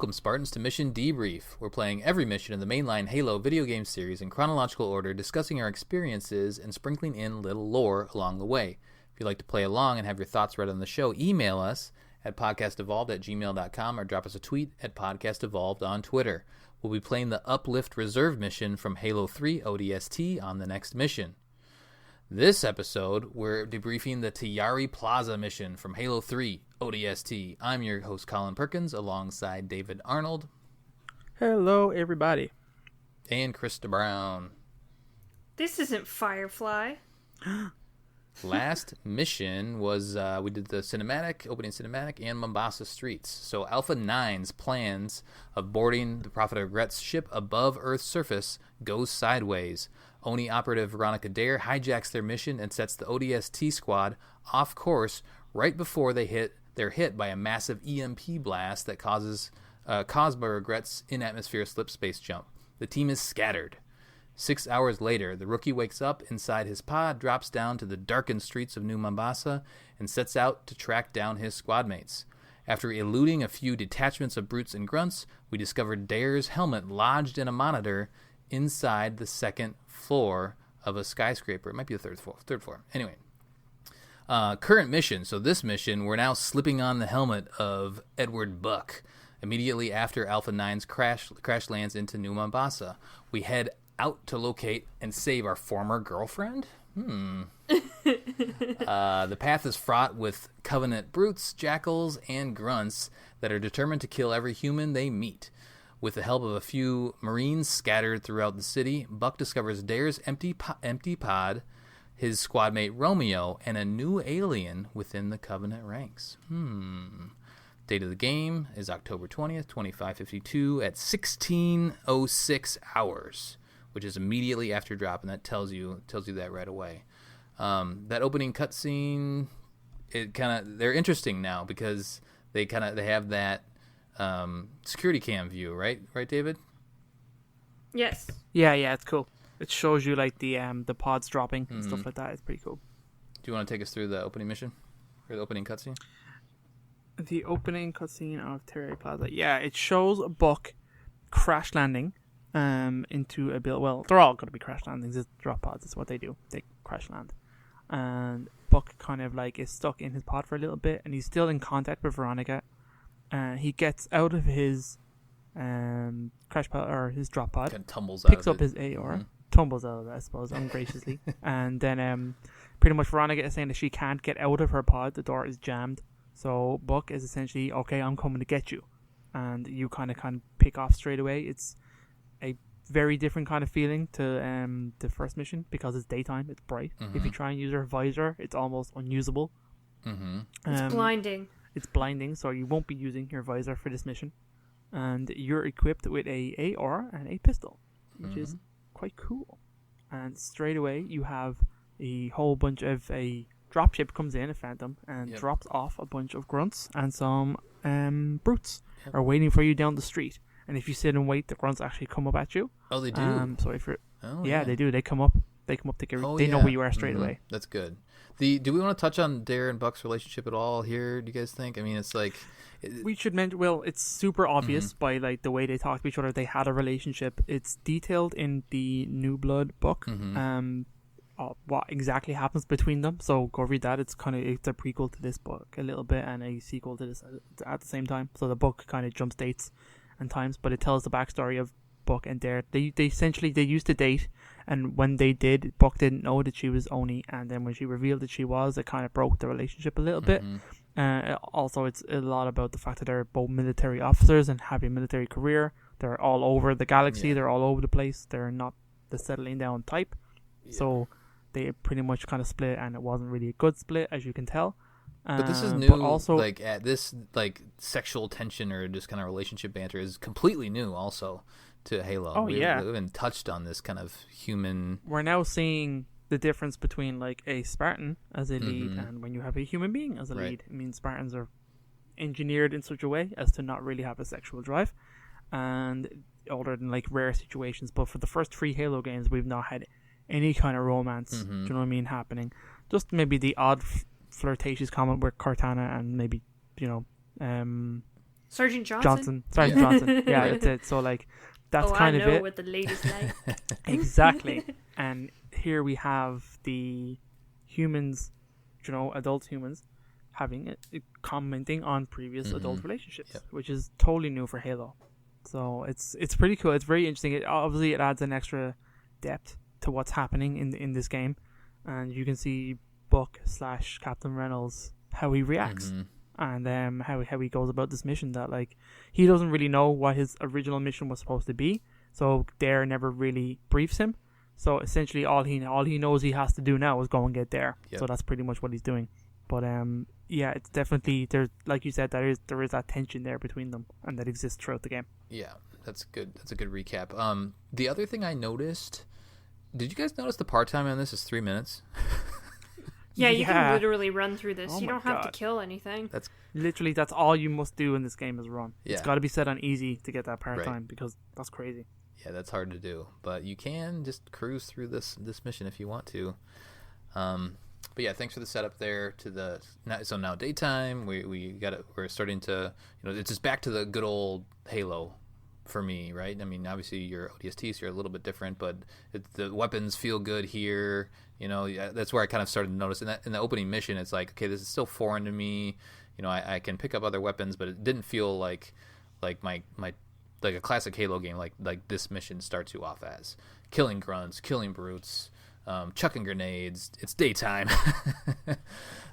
Welcome, Spartans, to Mission Debrief. We're playing every mission in the mainline Halo video game series in chronological order, discussing our experiences and sprinkling in little lore along the way. If you'd like to play along and have your thoughts read on the show, email us at podcastevolved@gmail.com or drop us a tweet at podcastevolved on Twitter. We'll be playing the Uplift Reserve mission from Halo 3 ODST on the next mission. This episode, we're debriefing the Tayari Plaza mission from Halo 3 ODST. I'm your host, Colin Perkins, alongside David Arnold. Hello, everybody. And Krysta Brown. This isn't Firefly. Last mission was, we did the opening cinematic, and Mombasa streets. So Alpha 9's plans of boarding the Prophet of Regret's ship above Earth's surface goes sideways. Oni operative Veronica Dare hijacks their mission and sets the ODST squad off course right before they're hit by a massive EMP blast that caused by Regret's in-atmosphere slip space jump. The team is scattered. 6 hours later, the rookie wakes up inside his pod, drops down to the darkened streets of New Mombasa, and sets out to track down his squad mates. After eluding a few detachments of brutes and grunts, we discovered Dare's helmet lodged in a monitor inside the second floor of a skyscraper. It might be the third floor. Anyway, current mission. So this mission, we're now slipping on the helmet of Edward Buck. Immediately after Alpha 9's crash lands into New Mombasa, we head out to locate and save our former girlfriend? The path is fraught with Covenant brutes, jackals, and grunts that are determined to kill every human they meet. With the help of a few Marines scattered throughout the city, Buck discovers Dare's empty pod, his squad mate Romeo, and a new alien within the Covenant ranks. Date of the game is October 20th, 2552 at 16:06 hours, which is immediately after drop, and that tells you that right away. That opening cutscene, they're interesting now because they have that security cam view, right, David? Yes. Yeah, it's cool. It shows you like the pods dropping and stuff like that. It's pretty cool. Do you want to take us through the opening mission or the opening cutscene? The opening cutscene of Tayari Plaza. Yeah, it shows Buck crash landing into a build. Well, they're all going to be crash landings. It's drop pods. That's what they do. They crash land. And Buck kind of like is stuck in his pod for a little bit, and he's still in contact with Veronica. He gets out of his crash pod or his drop pod, kind of tumbles picks out up of his AR, tumbles out of it, I suppose, ungraciously, and then pretty much Veronica is saying that she can't get out of her pod. The door is jammed, so Buck is essentially, okay, I'm coming to get you, and you kind of pick off straight away. It's a very different kind of feeling to the first mission because it's daytime, it's bright. If you try and use her visor, it's almost unusable. It's blinding. It's blinding, so you won't be using your visor for this mission. And you're equipped with a AR and a pistol, which is quite cool. And straight away, you have a whole bunch of a dropship comes in, a Phantom, and drops off a bunch of grunts and some brutes are waiting for you down the street. And if you sit and wait, the grunts actually come up at you. Oh, they do? So if you're... they do. They come up. They know where you are straight away. That's good. Do we want to touch on Dare and Buck's relationship at all here? Do you guys think? I mean, it's like... We should mention... Well, it's super obvious by like the way they talk to each other. They had a relationship. It's detailed in the New Blood book. What exactly happens between them. So go read that. It's a prequel to this book a little bit and a sequel to this at the same time. So the book kind of jumps dates and times, but it tells the backstory of Buck and Dare. They essentially used to date, and when they did, Buck didn't know that she was Oni, and then when she revealed that she was, it kind of broke the relationship a little bit. Also, it's a lot about the fact that they're both military officers and have a military career. They're all over the galaxy. They're all over the place. They're not the settling down type. So they pretty much kind of split, and it wasn't really a good split, as you can tell. But this is new. But also, this sexual tension or just kind of relationship banter is completely new, also to Halo. Oh, we haven't touched on this kind of human. We're now seeing the difference between like a Spartan as a lead and when you have a human being as a lead. I mean, Spartans are engineered in such a way as to not really have a sexual drive, and other than like rare situations. But for the first 3 Halo games, we've not had any kind of romance. Do you know what I mean? Happening. Just maybe the odd flirtatious comment with Cortana and maybe Sergeant Johnson. Sergeant Johnson. Yeah, that's it. So like, that's kind of it. I know what the ladies like. Exactly. And here we have the humans, adult humans, having commenting on previous adult relationships, which is totally new for Halo. So it's pretty cool. It's very interesting. It adds an extra depth to what's happening in this game, and you can see Buck / Captain Reynolds how he reacts. And how he goes about this mission, that like he doesn't really know what his original mission was supposed to be, so Dare never really briefs him. So essentially all he knows he has to do now is go and get there. So that's pretty much what he's doing. But yeah, it's definitely, there's, like you said, there is that tension there between them, and that exists throughout the game. Yeah, that's good. That's a good recap. The other thing I noticed, did you guys notice the part time on this is 3 minutes? Yeah, you can literally run through this. You don't have to God. kill anything. That's all you must do in this game is run. Yeah. It's got to be set on easy to get that part-time, because that's crazy. Yeah, that's hard to do. But you can just cruise through this mission if you want to. But yeah, thanks for the setup there so now daytime, we're starting to, it's just back to the good old Halo for me, right? I mean, obviously you're ODST, so you're a little bit different, but the weapons feel good here. That's where I kind of started to notice in the opening mission. It's like, okay, this is still foreign to me. I can pick up other weapons, but it didn't feel like my like a classic Halo game, like this mission starts you off as killing grunts, killing brutes, chucking grenades. It's daytime.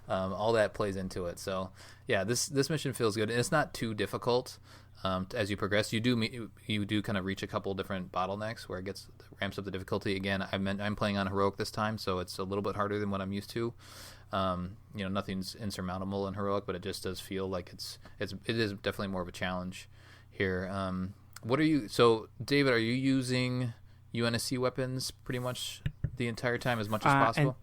All that plays into it. So yeah, this mission feels good, and it's not too difficult. As you progress, you do kind of reach a couple different bottlenecks where it ramps up the difficulty. Again, I'm playing on heroic this time, so it's a little bit harder than what I'm used to. Nothing's insurmountable in heroic, but it just does feel like it is definitely more of a challenge here. So David, are you using UNSC weapons pretty much the entire time, as much as possible?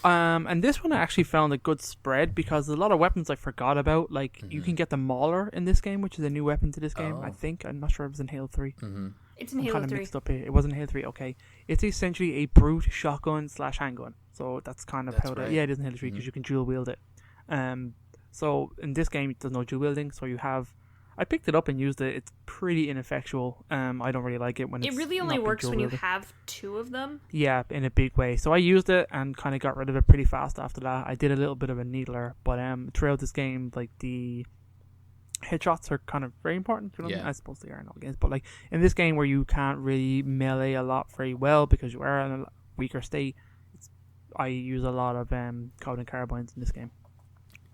And this one I actually found a good spread, because there's a lot of weapons I forgot about. Like, you can get the Mauler in this game, which is a new weapon to this game. I think. I'm not sure if it was in Halo 3. It's in Halo 3. Kind of mixed up here. It was in Halo 3. Okay, it's essentially a brute shotgun / handgun. So that's kind of it is in Halo 3, because you can dual wield it. So in this game there's no dual wielding. So I picked it up and used it. It's pretty ineffectual. I don't really like it when it really only works when you have two of them. Yeah, in a big way. So I used it and kind of got rid of it pretty fast after that. I did a little bit of a needler, but throughout this game, like, the headshots are kind of very important. I suppose they are in all games, but like in this game where you can't really melee a lot very well because you are in a weaker state, I use a lot of Colin carbines in this game,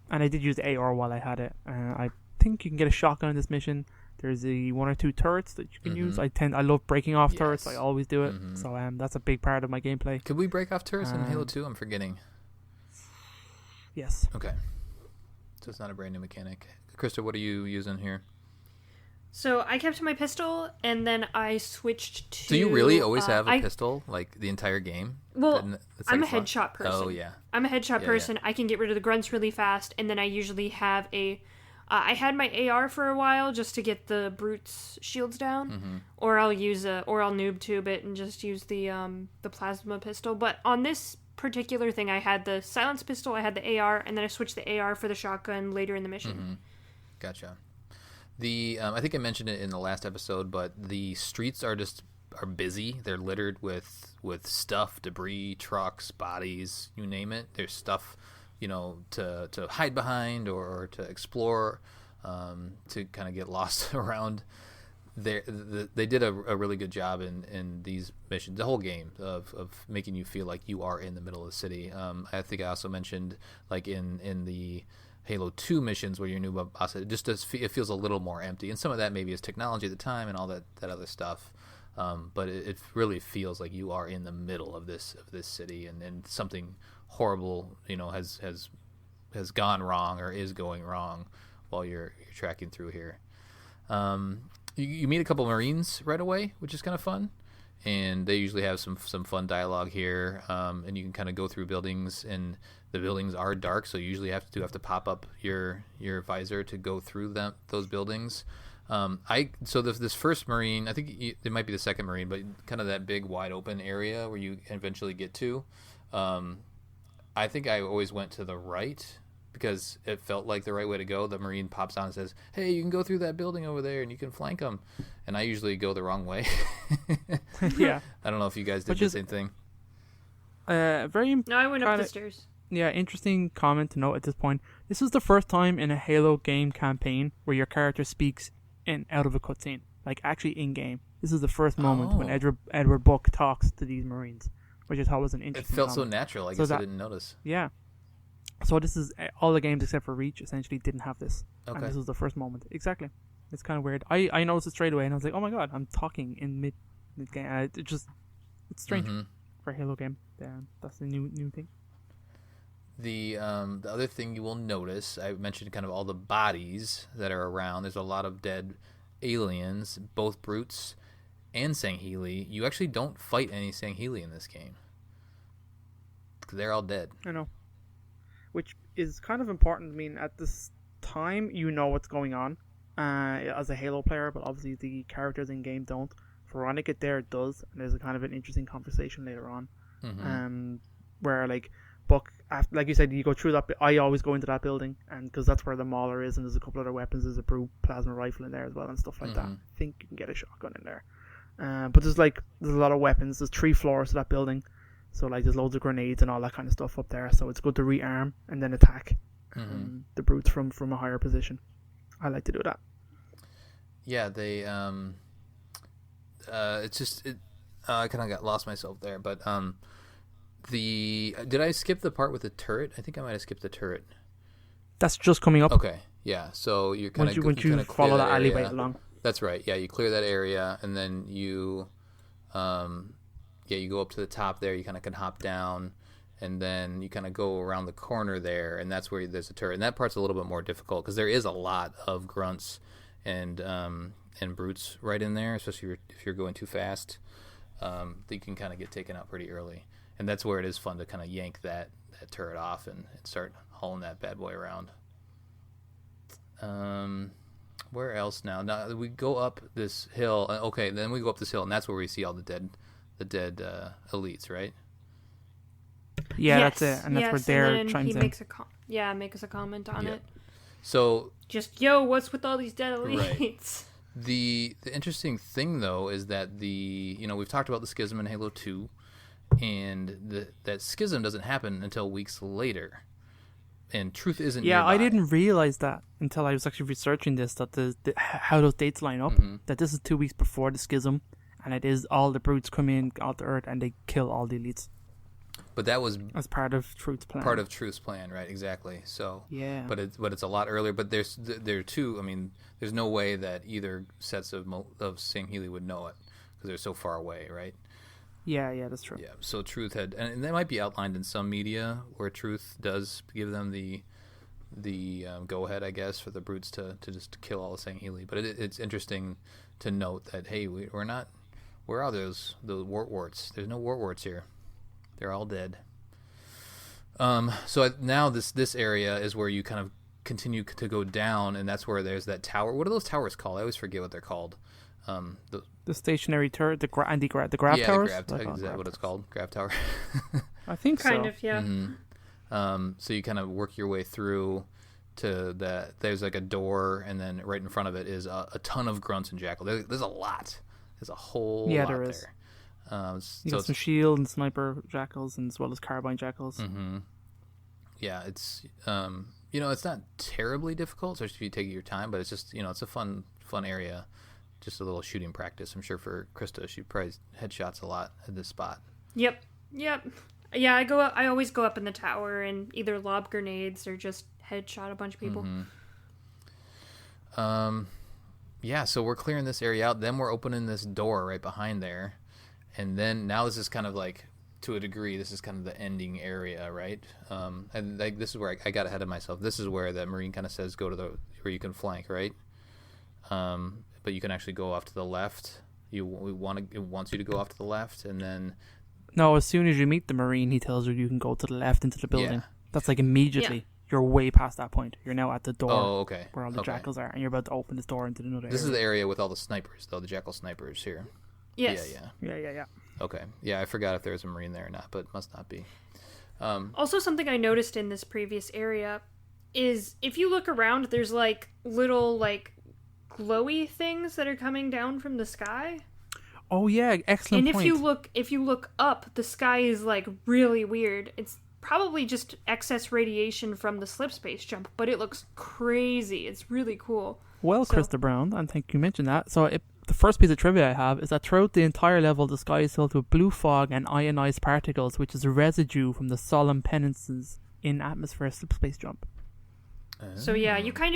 and I did use the AR while I had it. I think you can get a shotgun in this mission. There's the 1 or 2 turrets that you can use. I love breaking off turrets. I always do it. So that's a big part of my gameplay. Could we break off turrets in Halo 2? I'm forgetting. Yes. Okay. So it's not a brand new mechanic. Krysta, what are you using here? So I kept my pistol, and then I switched to... Do you really always have a pistol, like, the entire game? Well, I'm a headshot person. Oh, yeah. I'm a headshot person. Yeah. I can get rid of the grunts really fast, and then I usually have a... I had my AR for a while just to get the brutes' shields down, or I'll noob tube it and just use the plasma pistol. But on this particular thing, I had the silence pistol, I had the AR, and then I switched the AR for the shotgun later in the mission. Gotcha. I think I mentioned it in the last episode, but the streets are busy. They're littered with stuff, debris, trucks, bodies, you name it. There's stuff, to hide behind or to explore, to kind of get lost around. They did a really good job in these missions, the whole game, of making you feel like you are in the middle of the city. I think I also mentioned, like, in the Halo 2 missions where you're new boss, it feels a little more empty, and some of that maybe is technology at the time and all that other stuff. But it really feels like you are in the middle of this city, and something horrible, has gone wrong or is going wrong while you're tracking through here. You meet a couple Marines right away, which is kind of fun, and they usually have some fun dialogue here. And you can kind of go through buildings, and the buildings are dark, so you usually have to pop up your visor to go through those buildings. This first Marine, I think it might be the second Marine, but kind of that big wide open area where you eventually get to. I think I always went to the right because it felt like the right way to go. The Marine pops on and says, "Hey, you can go through that building over there, and you can flank them." And I usually go the wrong way. Yeah. I don't know if you guys did the same thing. Very. No, I went up the stairs. Yeah, interesting comment to note at this point. This is the first time in a Halo game campaign where your character speaks out of a cutscene, like actually in game. This is the first moment when Edward Buck talks to these Marines, which I thought was an interesting. It felt comment. so natural. I guess I didn't notice. Yeah. So this is all the games except for Reach essentially didn't have this, and this was the first moment. Exactly. It's kind of weird. I noticed it straight away, and I was like, "Oh my god, I'm talking in mid game." It's strange for a Halo game. That's the new thing. The other thing you will notice, I mentioned kind of all the bodies that are around. There's a lot of dead aliens, both brutes and Sangheili. You actually don't fight any Sangheili in this game. They're all dead. I know. Which is kind of important. I mean, at this time, you know what's going on as a Halo player, but obviously the characters in game don't. Veronica there does, and there's a kind of an interesting conversation later on, where like Buck, after, like you said, you go through that. I always go into that building, and because that's where the Mauler is, and there's a couple other weapons. There's a brute plasma rifle in there as well, and stuff like that. I think you can get a shotgun in there, but there's a lot of weapons. There's 3 floors to that building. So, like, there's loads of grenades and all that kind of stuff up there. So it's good to rearm and then attack the brutes from a higher position. I like to do that. Yeah, they... it's just... I kind of got lost myself there, but... Did I skip the part with the turret? I think I might have skipped the turret. That's just coming up. Okay, yeah. So you're kind of... Once you follow that alleyway along. That's right. Yeah, you clear that area, and then you... you go up to the top there, you kind of can hop down, and then you kind of go around the corner there, and that's where there's a turret. And that part's a little bit more difficult because there is a lot of grunts and brutes right in there, especially if you're going too fast. You can kind of get taken out pretty early. And that's where it is fun to kind of yank that turret off and start hauling that bad boy around. Where else now? Now we go up this hill. Okay, then we go up this hill, and that's where we see all the dead elites, right? Yeah, yes, that's it, and that's where they're trying to. Makes a comment on it. So just what's with all these dead elites? Right. The interesting thing though is that we've talked about the schism in Halo 2, and that schism doesn't happen until weeks later, and truth isn't. Yeah, nearby. I didn't realize that until I was actually researching this. That how those dates line up. That this is 2 weeks before the schism. And it is all the brutes come in out to Earth and they kill all the elites. But that was as part of Truth's plan. Part of Truth's plan, right? Exactly. So yeah. But it's a lot earlier. But there are two. I mean, there's no way that either sets of Sangheili would know it because they're so far away, right? Yeah, that's true. Yeah. So Truth had, and that might be outlined in some media where Truth does give them the go ahead, I guess, for the brutes to just kill all the Sangheili. But it's interesting to note that hey, we're not. Where are those warts? There's no warts here. They're all dead. So now this area is where you kind of continue to go down, and that's where there's that tower. What are those towers called? I always forget what they're called. The stationary turret, the grav towers. Is that what it's called? Grav tower. I think kind of, yeah. Mm-hmm. So you kind of work your way through to that. There's like a door, and then right in front of it is a ton of grunts and jackal. There's a lot. There's a whole lot there. Is. You got some shield and sniper jackals, and as well as carbine jackals. Mm-hmm. Yeah, it's it's not terribly difficult, especially if you take your time. But it's just it's a fun area, just a little shooting practice. I'm sure for Krysta, she probably headshots a lot at this spot. Yep. Yeah, I always go up in the tower and either lob grenades or just headshot a bunch of people. Mm-hmm. Yeah, so we're clearing this area out. Then we're opening this door right behind there. And then now this is kind of like, to a degree, this is kind of the ending area, right? And like this is where I got ahead of myself. This is where that Marine kind of says go to where you can flank, right? But you can actually go off to the left. It wants you to go off to the left, and then... No, as soon as you meet the Marine, he tells you can go to the left into the building. Yeah. That's like immediately. Yeah. You're way past that point. You're now at the door where all the jackals are, and you're about to open this door into another area. This is the area with all the snipers, though, the jackal snipers here. Yes. Yeah. Okay. Yeah, I forgot if there was a Marine there or not, but must not be. Also, something I noticed in this previous area is if you look around, there's like little like glowy things that are coming down from the sky. Oh yeah, excellent And point. if you look up, the sky is like really weird. It's probably just excess radiation from the slip space jump, but it looks crazy. It's really cool. Well, Krysta Brown, and thank you mentioned that. So the first piece of trivia I have is that throughout the entire level, the sky is filled with blue fog and ionized particles, which is residue from the solemn penances in atmosphere slip space jump. So yeah, you kind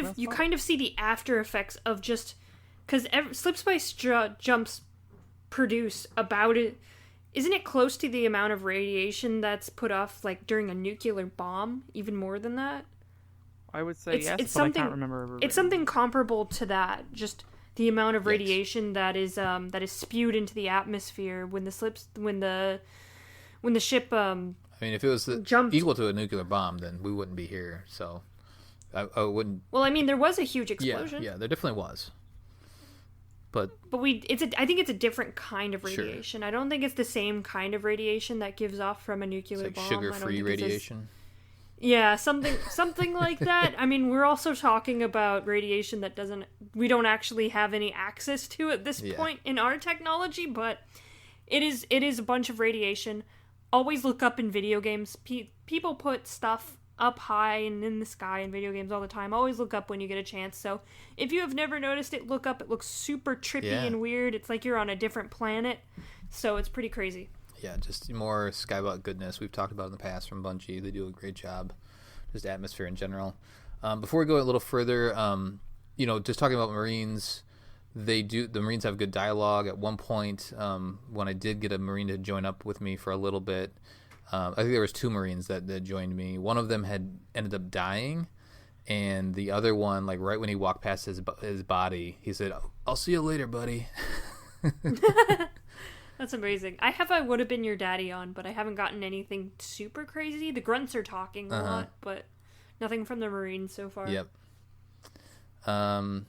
of see the after effects of just because slip space jumps produce about it. Isn't it close to the amount of radiation that's put off like during a nuclear bomb? Even more than that. I would say yes, but I can't remember. It's something comparable to that. Just the amount of radiation that is spewed into the atmosphere when the ship. I mean, if it was equal to a nuclear bomb, then we wouldn't be here. So I wouldn't. Well, I mean, there was a huge explosion. Yeah, there definitely was. But I think it's a different kind of radiation. Sure. I don't think it's the same kind of radiation that gives off from a nuclear bomb. Sugar-free radiation. Yeah, something like that. I mean, we're also talking about radiation that we don't actually have any access to at this point in our technology, but it is a bunch of radiation. Always look up in video games. People put stuff up high and in the sky in video games all the time. Always look up when you get a chance. So if you have never noticed it, look up. It looks super trippy and weird. It's like you're on a different planet. So it's pretty crazy. Yeah, just more Skybot goodness we've talked about in the past from Bungie. They do a great job. Just atmosphere in general. Before we go a little further, just talking about Marines, the Marines have good dialogue. At one point, when I did get a Marine to join up with me for a little bit, I think there was 2 Marines that joined me. One of them had ended up dying, and the other one, like right when he walked past his body, he said, "I'll see you later, buddy." That's amazing. I would have been your daddy on, but I haven't gotten anything super crazy. The grunts are talking a lot, but nothing from the Marines so far. Yep. All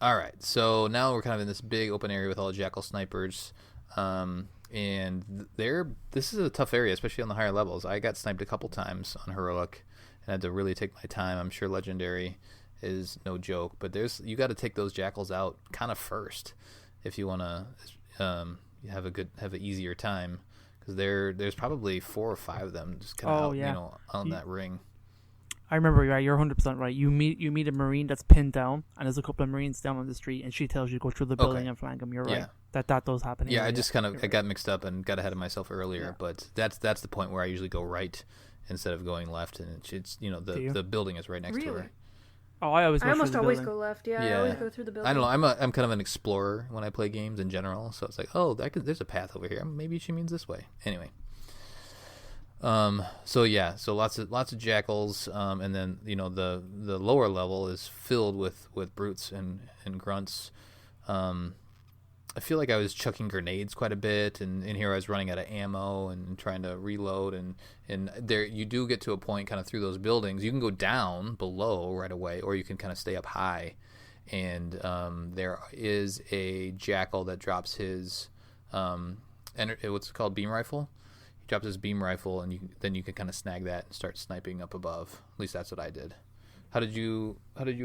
right. So now we're kind of in this big open area with all the Jackal snipers. And this is a tough area, especially on the higher levels. I got sniped a couple times on Heroic and had to really take my time. I'm sure Legendary is no joke, but you got to take those Jackals out kind of first if you want to have an easier time, because there's probably 4 or 5 of them just kind of on that ring. I remember you're 100% right. You meet a Marine that's pinned down, and there's a couple of Marines down on the street, and she tells you to go through the building and flank them. You're right. That does happen. Yeah, I just I got mixed up and got ahead of myself earlier, but that's the point where I usually go right instead of going left, and it's the building is right next to her. Oh, I almost always go left. Yeah, I always go through the building. I don't know. I'm kind of an explorer when I play games in general, so it's like, there's a path over here. Maybe she means this way. Anyway. So lots of Jackals, and then the lower level is filled with brutes and grunts. I feel like I was chucking grenades quite a bit, and in here I was running out of ammo and trying to reload, and there you do get to a point kind of through those buildings. You can go down below right away, or you can kind of stay up high, and there is a Jackal that drops his what's it called, beam rifle. He drops his beam rifle, and then you can kind of snag that and start sniping up above. At least that's what I did. How did you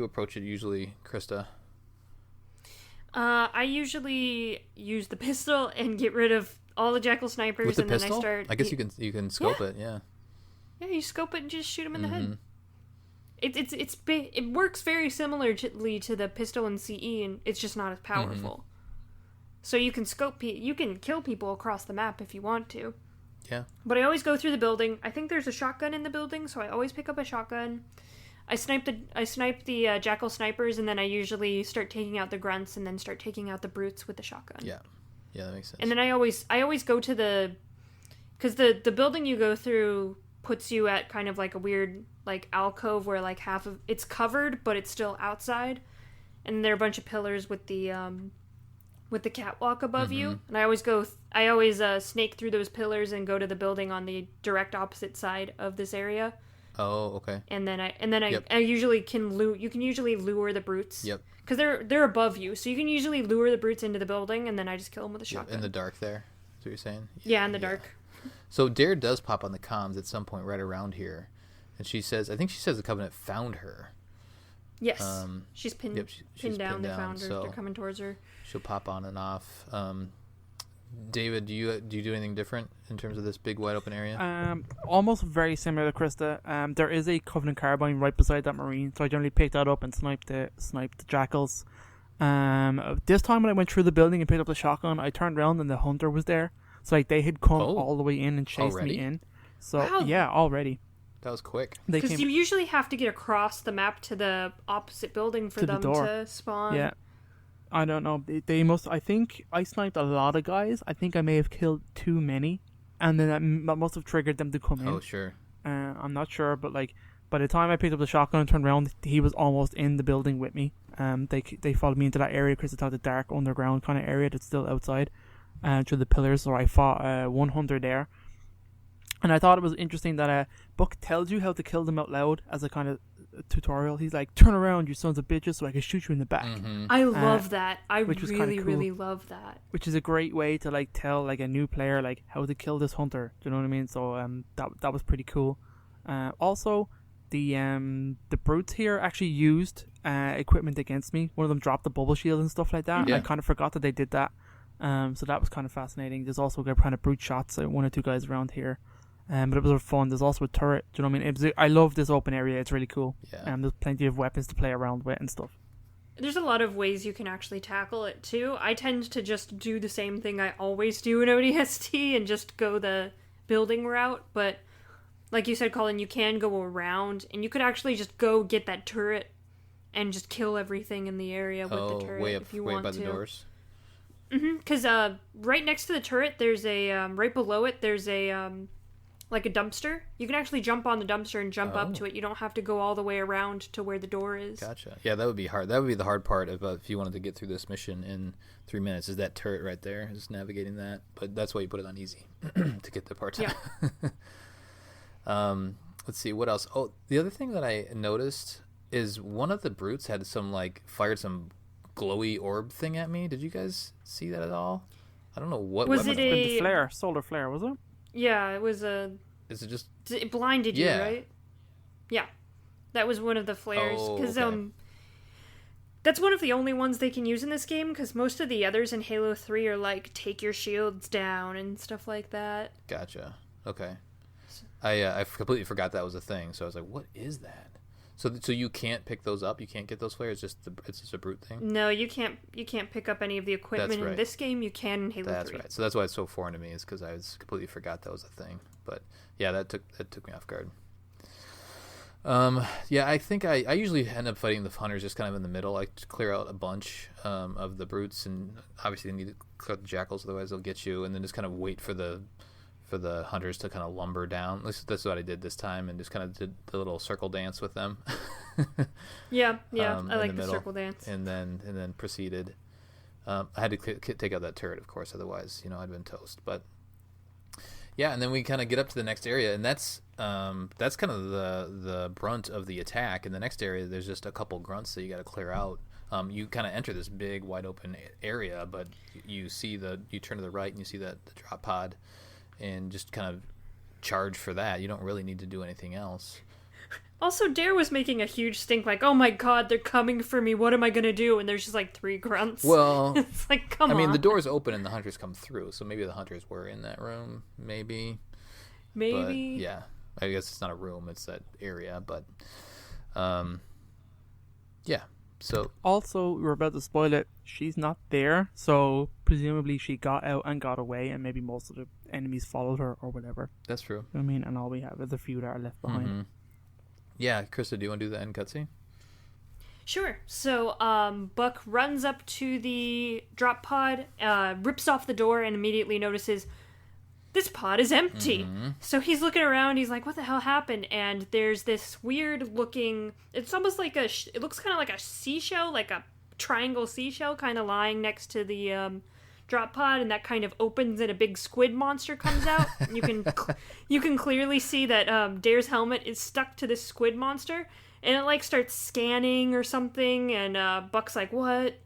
approach it usually, Krysta? I usually use the pistol and get rid of all the Jackal snipers, with the and pistol? then I start. I guess you can scope it, yeah. Yeah, you scope it and just shoot them in the head. It works very similarly to the pistol in CE, and it's just not as powerful. So you can you can kill people across the map if you want to. Yeah. But I always go through the building. I think there's a shotgun in the building, so I always pick up a shotgun. I snipe the Jackal snipers, and then I usually start taking out the grunts, and then start taking out the brutes with the shotgun. Yeah, that makes sense. And then I always go to because the building you go through puts you at kind of like a weird like alcove where like half of it's covered, but it's still outside, and there are a bunch of pillars with the catwalk above you, and I always snake through those pillars and go to the building on the direct opposite side of this area. Oh, okay. And then I usually can lure. You can usually lure the brutes. Yep. Because they're above you, so you can usually lure the brutes into the building, and then I just kill them with a shotgun. In the dark, there. That's what you're saying. Yeah, in the dark. So Dare does pop on the comms at some point right around here, And she says, I think she says the Covenant found her. Yes. She's pinned, pinned down. They found her. So they're coming towards her. She'll pop on and off. David, do you do anything different in terms of this big wide open area? Almost very similar to Krysta. There is a Covenant carbine right beside that Marine, so I generally pick that up and snipe the jackals. This time when I went through the building and picked up the shotgun, I turned around and the hunter was there. So like they had come all the way in and chased me in. So yeah, already. That was quick. Because you usually have to get across the map to the opposite building for them to spawn. Yeah. I don't know. They must. I think I sniped a lot of guys. I think I may have killed too many, and then that must have triggered them to come in. Oh sure. I'm not sure, but like by the time I picked up the shotgun and turned around, he was almost in the building with me. They followed me into that area because it's the dark underground kind of area that's still outside, through the pillars. So I fought one hunter there, and I thought it was interesting that Buck tells you how to kill them out loud as a kind of tutorial. He's like, turn around, you sons of bitches, so I can shoot you in the back. I love that. I really, cool. really love that. Which is a great way to like tell like a new player like how to kill this hunter. Do you know what I mean? So that was pretty cool. Also, the brutes here actually used equipment against me. One of them dropped the bubble shield and stuff like that. Yeah. I kind of forgot that they did that. So that was kind of fascinating. There's also kind of brute shots at one or two guys around here. But it was fun. There's also a turret. Do you know what I mean? I love this open area. It's really cool. Yeah. There's plenty of weapons to play around with and stuff. There's a lot of ways you can actually tackle it too. I tend to just do the same thing I always do in ODST and just go the building route. But like you said, Colin, you can go around and you could actually just go get that turret and just kill everything in the area with the turret if you want to. Way by the doors. Because right next to the turret, there's a right below it. There's a like a dumpster. You can actually jump on the dumpster and jump up to it. You don't have to go all the way around to where the door is. Gotcha. Yeah, that would be hard. That would be the hard part about if you wanted to get through this mission in 3 minutes, is that turret right there, just navigating that. But that's why you put it on easy to get the parts. Yeah. Let's see, what else? Oh, the other thing that I noticed is one of the brutes had fired some glowy orb thing at me. Did you guys see that at all? I don't know what was it. The flare, solar flare, was it? Yeah, it was Is it just? It blinded you, right? Yeah, that was one of the flares. Because that's one of the only ones they can use in this game. Because most of the others in Halo 3 are like take your shields down and stuff like that. Gotcha. Okay. I completely forgot that was a thing. So I was like, what is that? So you can't pick those up. You can't get those flares. It's just a brute thing. No, you can't pick up any of the equipment in this game. You can in Halo 3. That's right. So that's why it's so foreign to me, is because I completely forgot that was a thing. But yeah, that took me off guard. Yeah, I think I usually end up fighting the hunters just kind of in the middle. I clear out a bunch of the brutes, and obviously you need to clear out the jackals, otherwise they'll get you. And then just kind of wait for the hunters to kind of lumber down. At least that's what I did this time, and just kind of did the little circle dance with them. yeah, I like the circle dance. And then proceeded. I had to take out that turret, of course, otherwise, I'd been toast. But yeah, and then we kind of get up to the next area, and that's kind of the brunt of the attack. In the next area, there's just a couple grunts that you got to clear out. You kind of enter this big, wide open area, but you turn to the right and you see the drop pod, and just kind of charge for that. You don't really need to do anything else. Also, Dare was making a huge stink, like, oh my god, they're coming for me, what am I gonna do? And there's just like 3 grunts. Well, it's like, come on. I mean, the door's open and the hunters come through, so maybe the hunters were in that room, maybe. But, yeah, I guess it's not a room, it's that area, but yeah. So also, we're about to spoil it. She's not there, so presumably she got out and got away, and maybe most of the enemies followed her or whatever. That's true. I mean, and all we have is a few that are left behind. Mm-hmm. Yeah, Krysta, do you want to do the end cutscene? Sure. So, Buck runs up to the drop pod, rips off the door, and immediately notices this pod is empty. Mm-hmm. So he's looking around, he's like, what the hell happened? And there's this weird looking, it's almost like it looks kind of like a seashell, like a triangle seashell kind of lying next to the drop pod, and that kind of opens and a big squid monster comes out. You can clearly see that Dare's helmet is stuck to this squid monster, and it like starts scanning or something, and Buck's like, what?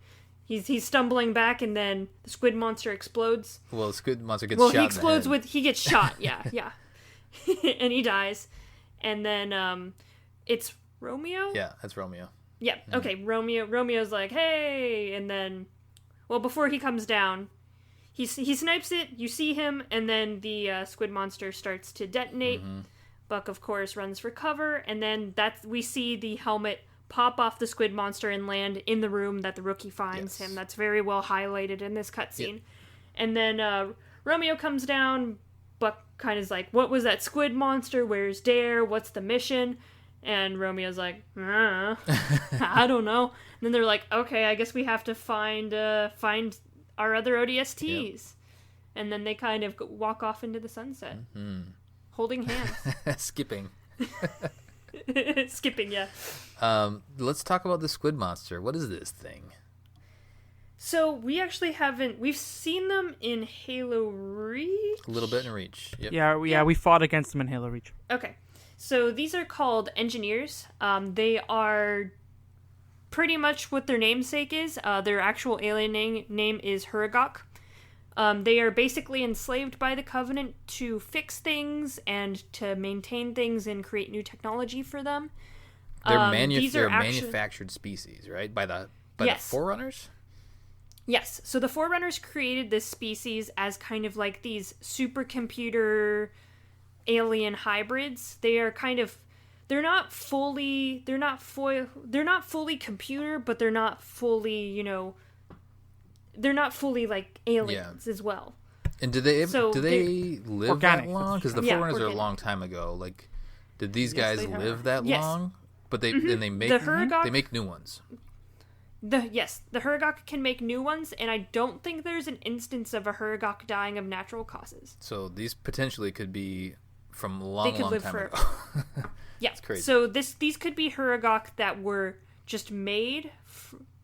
He's stumbling back, and then the squid monster explodes. Well, the squid monster gets shot. Well, he explodes he gets shot, yeah. And he dies. and then it's Romeo. Yeah, that's Romeo. Yeah. Okay. Romeo's like, hey, and then, well, before he comes down, he snipes it. You see him, and then the squid monster starts to detonate. Buck, of course, runs for cover, and then we see the helmet pop off the squid monster and land in the room that the rookie finds him. That's very well highlighted in this cutscene. Yep. And then Romeo comes down. Buck kind of is like, what was that squid monster? Where's Dare? What's the mission? And Romeo's like, I don't know. And then they're like, okay, I guess we have to find our other ODSTs. Yep. And then they kind of walk off into the sunset, holding hands. Skipping. Skipping, yeah. Let's talk about the squid monster. What is this thing? So we actually we've seen them in Halo Reach. A little bit in Reach. Yep. Yeah, we fought against them in Halo Reach. Okay. So these are called engineers. They are pretty much what their namesake is. Their actual alien name is Huragok. They are basically enslaved by the Covenant to fix things and to maintain things and create new technology for them. They're manufactured species, right? By the Forerunners? Yes. So the Forerunners created this species as kind of like these supercomputer alien hybrids. They are kind of, they're not fully computer, but they're not fully, they're not fully like aliens as well. And do they live organic, that long? Because the Forerunners are a long time ago. Like, did these guys live that long? But they make new ones. The Huragok can make new ones, and I don't think there's an instance of a Huragok dying of natural causes. So these potentially could be from a long time ago. Yeah, it's crazy. So these could be Huragok that were just made.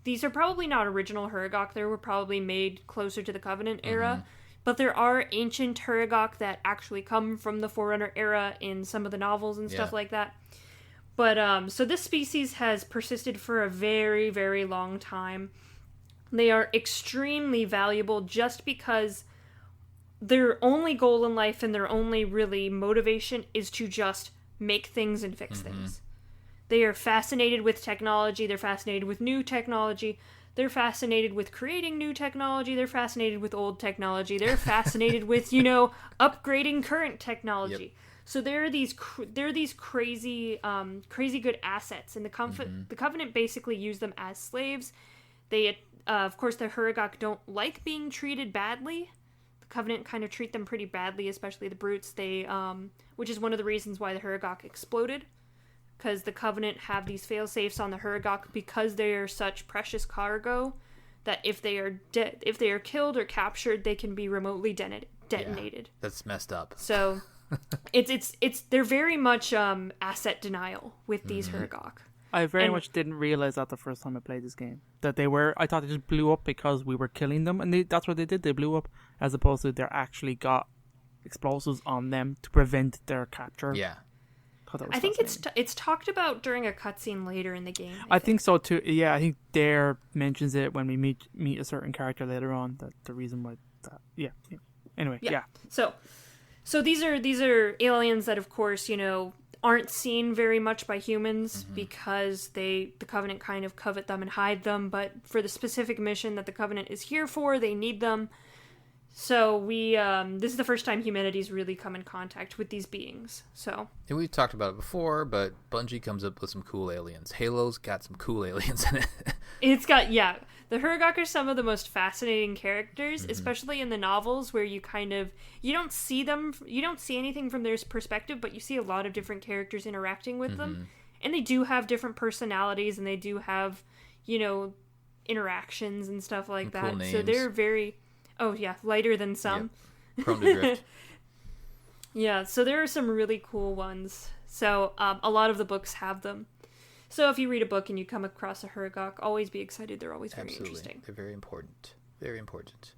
These are probably not original Huragok. They were probably made closer to the Covenant era. But there are ancient Huragok that actually come from the Forerunner era in some of the novels and stuff like that. But, so this species has persisted for a very, very long time. They are extremely valuable just because their only goal in life and their only really motivation is to just make things and fix things. They are fascinated with technology. They're fascinated with new technology. They're fascinated with creating new technology. They're fascinated with old technology. They're fascinated with, upgrading current technology. Yep. So there are these crazy good assets, and the Covenant basically use them as slaves. They, of course, the Huragok don't like being treated badly. The Covenant kind of treat them pretty badly, especially the brutes. They, which is one of the reasons why the Huragok exploded, because the Covenant have these fail-safes on the Huragok because they are such precious cargo that if they are killed or captured, they can be remotely detonated. Yeah, that's messed up. So. They're very much asset denial with these Huragok. I very much didn't realize that the first time I played this game. I thought they just blew up because we were killing them, and that's what they did. They blew up, as opposed to they actually got explosives on them to prevent their capture. Yeah. I think it's talked about during a cutscene later in the game. I think so too. Yeah, I think Dare mentions it when we meet a certain character later on. That the reason why that. Yeah. Anyway, yeah. So these are aliens that, of course, aren't seen very much by humans because the Covenant kind of covet them and hide them. But for the specific mission that the Covenant is here for, they need them. So this is the first time humanity's really come in contact with these beings. So and we've talked about it before, but Bungie comes up with some cool aliens. Halo's got some cool aliens in it. It's got the Huragok are some of the most fascinating characters, especially in the novels where you don't see anything from their perspective, but you see a lot of different characters interacting with them, and they do have different personalities, and they do have interactions and stuff like that. Cool names. So they're very lighter than some. Yep. Prone to drift. Yeah, so there are some really cool ones. So a lot of the books have them. So if you read a book and you come across a Huragok, always be excited. They're always very interesting. They're very important. Very important.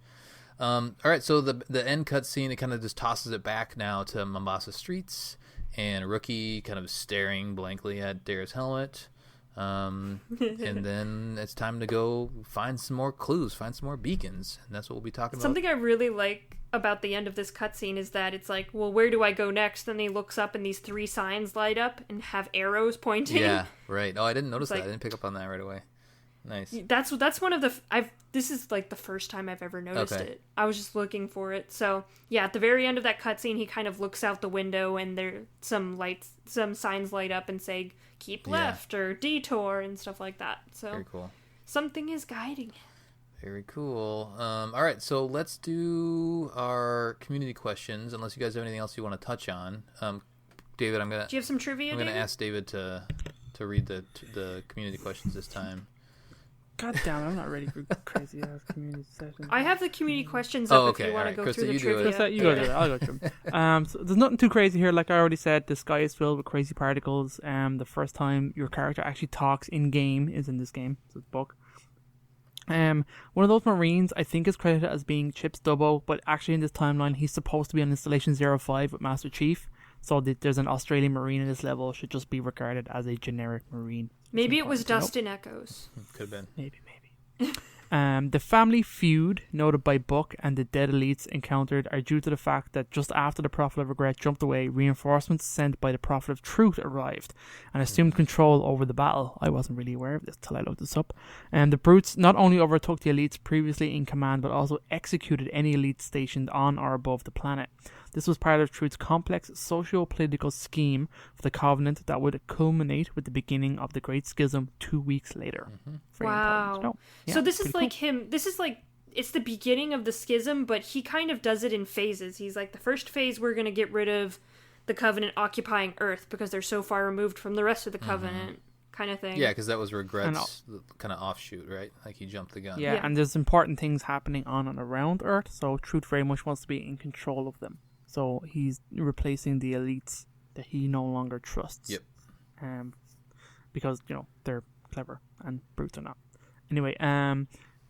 All right, so the end cutscene, it kind of just tosses it back now to Mombasa streets, and Rookie kind of staring blankly at Dare's helmet. And then it's time to go find some more clues, find some more beacons, and that's what we'll be talking about. Something I really like about the end of this cutscene is that it's like, well, where do I go next? Then he looks up and these 3 signs light up and have arrows pointing. Yeah, right. Oh, I didn't notice that. Like, I didn't pick up on that right away. Nice. That's one of the this is like the first time I've ever noticed it. I was just looking for it. So yeah, at the very end of that cutscene, he kind of looks out the window and there some signs light up and say keep left or detour and stuff like that. So very cool. Something is guiding. Very cool. All right, so let's do our community questions. Unless you guys have anything else you want to touch on, David, do you have some trivia? I'm gonna ask David to read the community questions this time. God damn it, I'm not ready for crazy ass community sessions. I have the community questions up if you want to go Krysta, through the you do trivia. Krysta, you go through it. I'll go through them. So there's nothing too crazy here. Like I already said, the sky is filled with crazy particles. The first time your character actually talks in game is in this game. So it's a book. One of those Marines I think is credited as being Chip's Dubbo, but actually in this timeline he's supposed to be on Installation 05 with Master Chief. So there's an Australian Marine in this level should just be regarded as a generic Marine. Maybe it was Dustin Echoes. Could have been. Maybe. The family feud noted by Buck and the dead elites encountered are due to the fact that just after the Prophet of Regret jumped away, reinforcements sent by the Prophet of Truth arrived and assumed control over the battle. I wasn't really aware of this till I looked this up. And the Brutes not only overtook the elites previously in command, but also executed any elites stationed on or above the planet. This was part of Truth's complex socio-political scheme for the Covenant that would culminate with the beginning of the Great Schism 2 weeks later. Very important to know. Yeah, so this is like cool. him. This is like, it's the beginning of the schism, but he kind of does it in phases. He's like, the first phase, we're going to get rid of the Covenant occupying Earth because they're so far removed from the rest of the Covenant, kind of thing. Yeah, because that was Regret's kind of offshoot, right? Like he jumped the gun. Yeah, and there's important things happening on and around Earth, so Truth very much wants to be in control of them. So he's replacing the elites that he no longer trusts. Yep. Because, they're clever and Brutes are not. Anyway,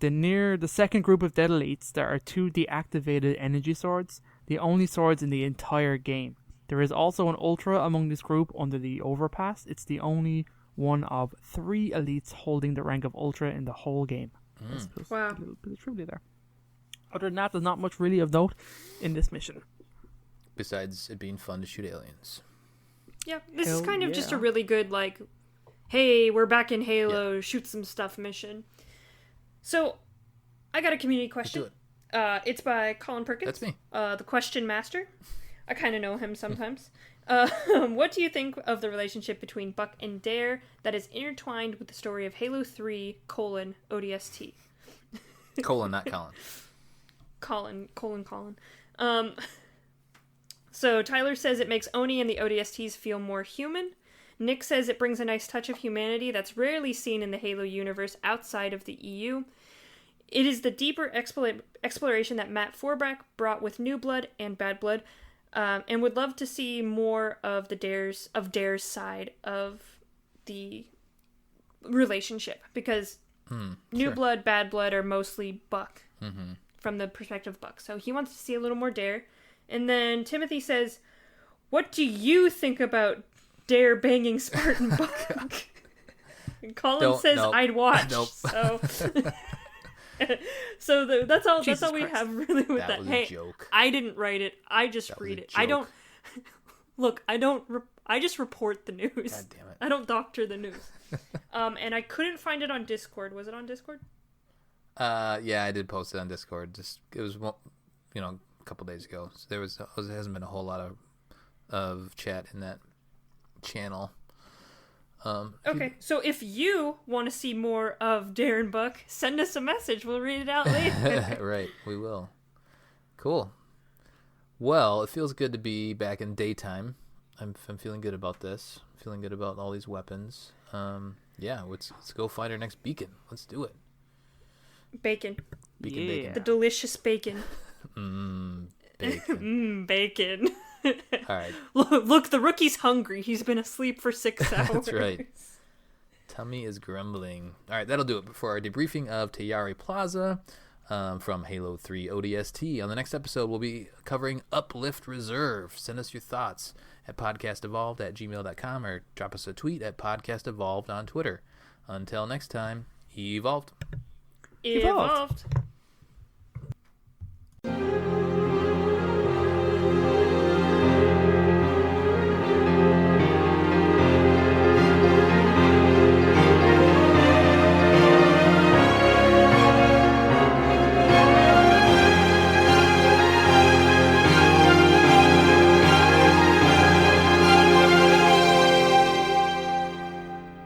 near the second group of dead elites, there are 2 deactivated energy swords, the only swords in the entire game. There is also an Ultra among this group under the overpass. It's the only one of 3 elites holding the rank of Ultra in the whole game. Wow. A little bit of trivia there. Other than that, there's not much really of note in this mission. Besides it being fun to shoot aliens. Yeah, this is kind of just a really good, like, hey, we're back in Halo, shoot some stuff mission. So, I got a community question. Let's do it. It's by Colin Perkins. That's me. The Question Master. I kind of know him sometimes. What do you think of the relationship between Buck and Dare that is intertwined with the story of Halo 3, ODST? Colin, not Colin. Colin. So Tyler says it makes Oni and the ODSTs feel more human. Nick says it brings a nice touch of humanity that's rarely seen in the Halo universe outside of the EU. It is the deeper exploration that Matt Forbrack brought with New Blood and Bad Blood, and would love to see more of Dare's side of the relationship, because New Blood, Bad Blood are mostly Buck from the perspective of Buck. So he wants to see a little more Dare. And then Timothy says, what do you think about Dare banging Spartan Buck? And Colin says, I'd watch. Nope. So that's all Jesus we Christ. have really with that. That was a joke. I didn't write it. I just read it. I don't look. I don't. I just report the news. God damn it. I don't doctor the news. And I couldn't find it on Discord. Was it on Discord? Yeah, I did post it on Discord. It was a couple days ago. So there hasn't been a whole lot of chat in that channel. Okay, so if you want to see more of Darren Buck, send us a message. We'll read it out later. Right, we will. Cool. Well, it feels good to be back in daytime. I'm feeling good about this. I'm feeling good about all these weapons. Yeah, let's go find our next beacon. Let's do it. Bacon. Bacon. The delicious bacon. Bacon. Bacon. All right. Look, the rookie's hungry. He's been asleep for 6 hours. That's right. Tummy is grumbling. All right, that'll do it for our debriefing of Tayari Plaza from Halo 3 ODST. On the next episode, we'll be covering Uplift Reserve. Send us your thoughts at podcastevolved@gmail.com or drop us a tweet at podcastevolved on Twitter. Until next time, evolved. Evolved.